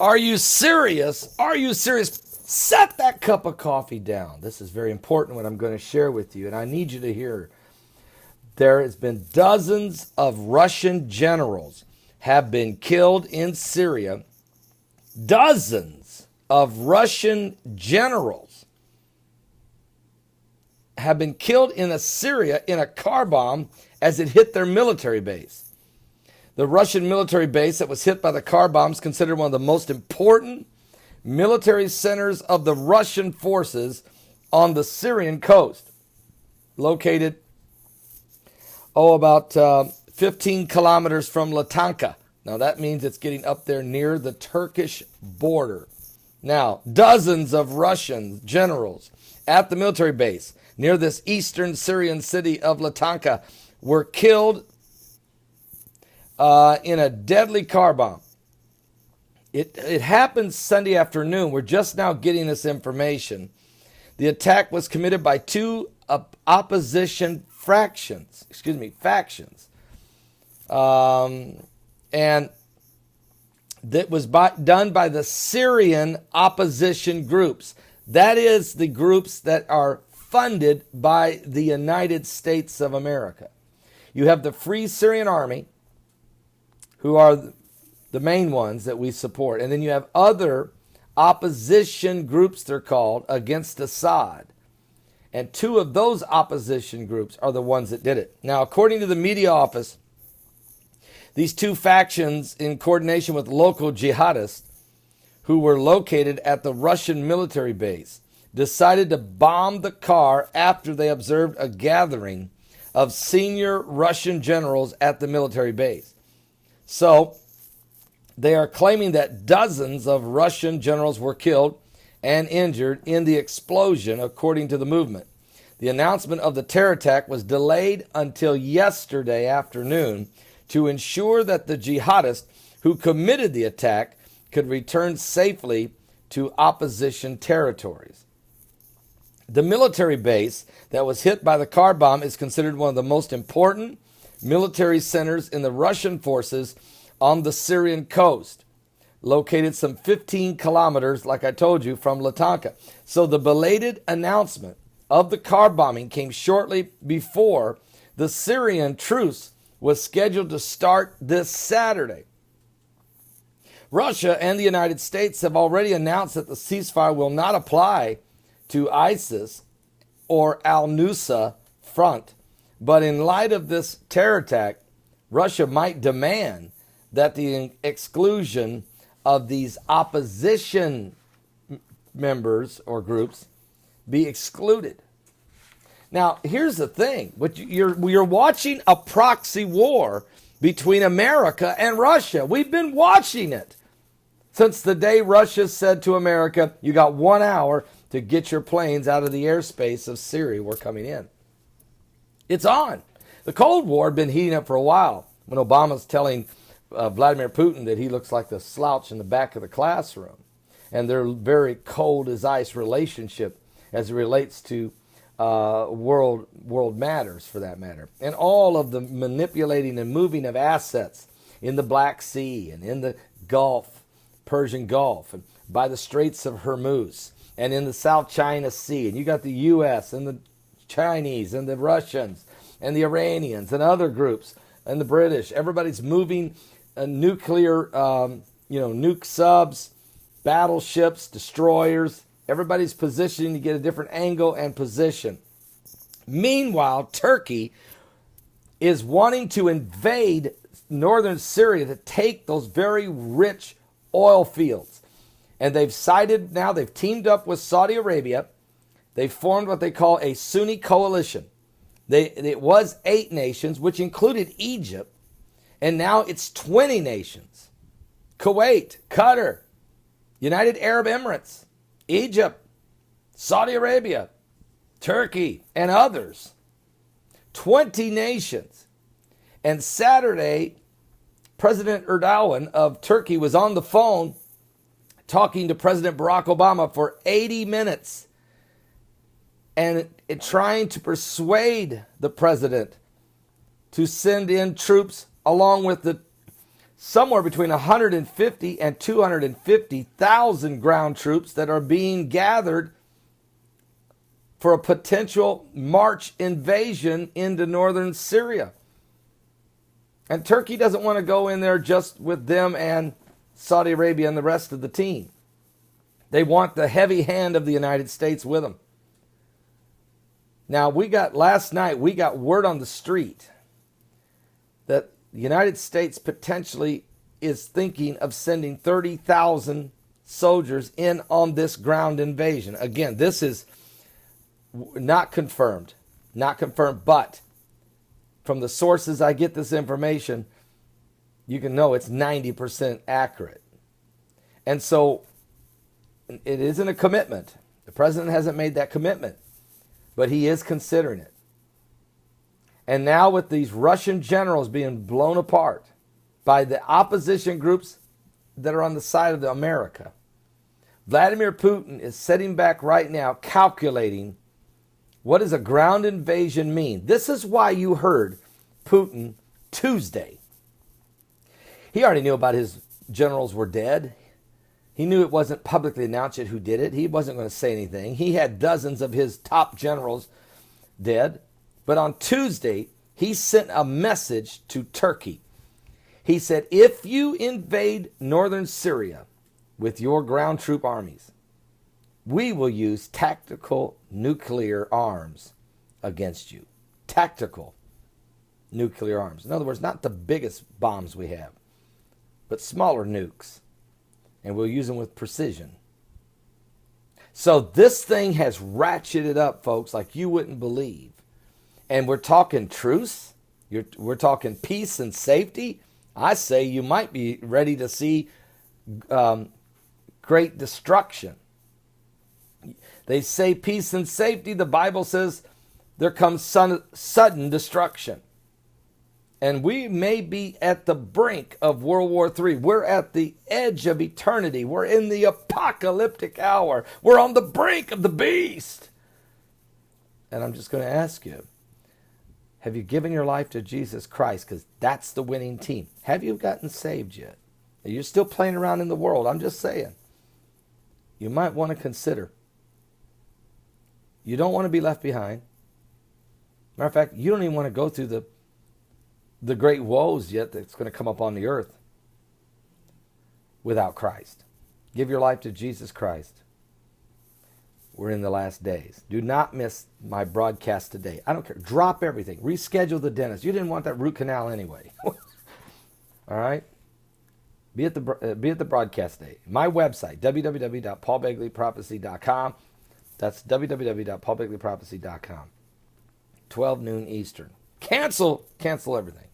Are you serious? Are you serious? Set that cup of coffee down. This is very important what I'm going to share with you, and I need you to hear. There has been dozens of Russian generals have been killed in Syria. Dozens of Russian generals have been killed in Syria in a car bomb as it hit their military base. The Russian military base that was hit by the car bomb is considered one of the most important military centers of the Russian forces on the Syrian coast, located about 15 kilometers from Latakia. Now that means it's getting up there near the Turkish border. Now, dozens of Russian generals at the military base near this eastern Syrian city of Latakia were killed in a deadly car bomb. It happened Sunday afternoon. We're just now getting this information. The attack was committed by two opposition factions. And that was done by the Syrian opposition groups. That is the groups that are funded by the United States of America. You have the Free Syrian Army, who are the main ones that we support. And then you have other opposition groups, they're called, against Assad. And two of those opposition groups are the ones that did it. Now, according to the media office, these two factions, in coordination with local jihadists who were located at the Russian military base, decided to bomb the car after they observed a gathering of senior Russian generals at the military base. So they are claiming that dozens of Russian generals were killed and injured in the explosion, according to the movement. The announcement of the terror attack was delayed until yesterday afternoon to ensure that the jihadists who committed the attack could return safely to opposition territories. The military base that was hit by the car bomb is considered one of the most important military centers in the Russian forces on the Syrian coast, located some 15 kilometers, like I told you, from Latakia. So the belated announcement of the car bombing came shortly before the Syrian truce was scheduled to start this Saturday. Russia and the United States have already announced that the ceasefire will not apply to ISIS or al-Nusra Front. But in light of this terror attack, Russia might demand that the exclusion of these opposition members or groups be excluded. Now, here's the thing. You're watching a proxy war between America and Russia. We've been watching it since the day Russia said to America, you got 1 hour to get your planes out of the airspace of Syria. We're coming in. It's on. The Cold War had been heating up for a while when Obama's telling Vladimir Putin that he looks like the slouch in the back of the classroom. And their very cold as ice relationship as it relates to world matters, for that matter. And all of the manipulating and moving of assets in the Black Sea and in the Gulf, Persian Gulf, and by the Straits of Hormuz, and in the South China Sea. And you got the U.S. and the Chinese and the Russians and the Iranians and other groups and the British. Everybody's moving nuclear, nuke subs, battleships, destroyers. Everybody's positioning to get a different angle and position. Meanwhile, Turkey is wanting to invade northern Syria to take those very rich oil fields. And they've teamed up with Saudi Arabia. They formed what they call a Sunni coalition. It was 8 nations, which included Egypt. And now it's 20 nations. Kuwait, Qatar, United Arab Emirates, Egypt, Saudi Arabia, Turkey, and others. 20 nations. And Saturday, President Erdogan of Turkey was on the phone talking to President Barack Obama for 80 minutes and trying to persuade the president to send in troops along with the somewhere between 150 and 250,000 ground troops that are being gathered for a potential March invasion into northern Syria. And Turkey doesn't want to go in there just with them and Saudi Arabia and the rest of the team. They want the heavy hand of the United States with them. Now, last night, we got word on the street that the United States potentially is thinking of sending 30,000 soldiers in on this ground invasion. Again, this is not confirmed, but from the sources I get this information, you can know it's 90% accurate. And so it isn't a commitment. The president hasn't made that commitment, but he is considering it. And now with these Russian generals being blown apart by the opposition groups that are on the side of America, Vladimir Putin is sitting back right now calculating, what does a ground invasion mean? This is why you heard Putin Tuesday. He already knew about his generals were dead. He knew it wasn't publicly announced yet who did it. He wasn't going to say anything. He had dozens of his top generals dead. But on Tuesday, he sent a message to Turkey. He said, if you invade northern Syria with your ground troop armies, we will use tactical nuclear arms against you. Tactical nuclear arms. In other words, not the biggest bombs we have, but smaller nukes. And we'll use them with precision. So this thing has ratcheted up, folks, like you wouldn't believe. And we're talking truce. We're talking peace and safety. I say you might be ready to see great destruction. They say peace and safety. The Bible says there comes sudden destruction. And we may be at the brink of World War III. We're at the edge of eternity. We're in the apocalyptic hour. We're on the brink of the beast. And I'm just going to ask you, have you given your life to Jesus Christ? Because that's the winning team. Have you gotten saved yet? Are you still playing around in the world? I'm just saying. You might want to consider. You don't want to be left behind. Matter of fact, you don't even want to go through the great woes yet that's going to come upon the earth without Christ. Give your life to Jesus Christ. We're in the last days. Do not miss my broadcast today. I don't care. Drop everything. Reschedule the dentist. You didn't want that root canal anyway. All right? Be at the broadcast day. My website, www.paulbegleyprophecy.com. That's www.paulbegleyprophecy.com. 12 noon Eastern. Cancel everything.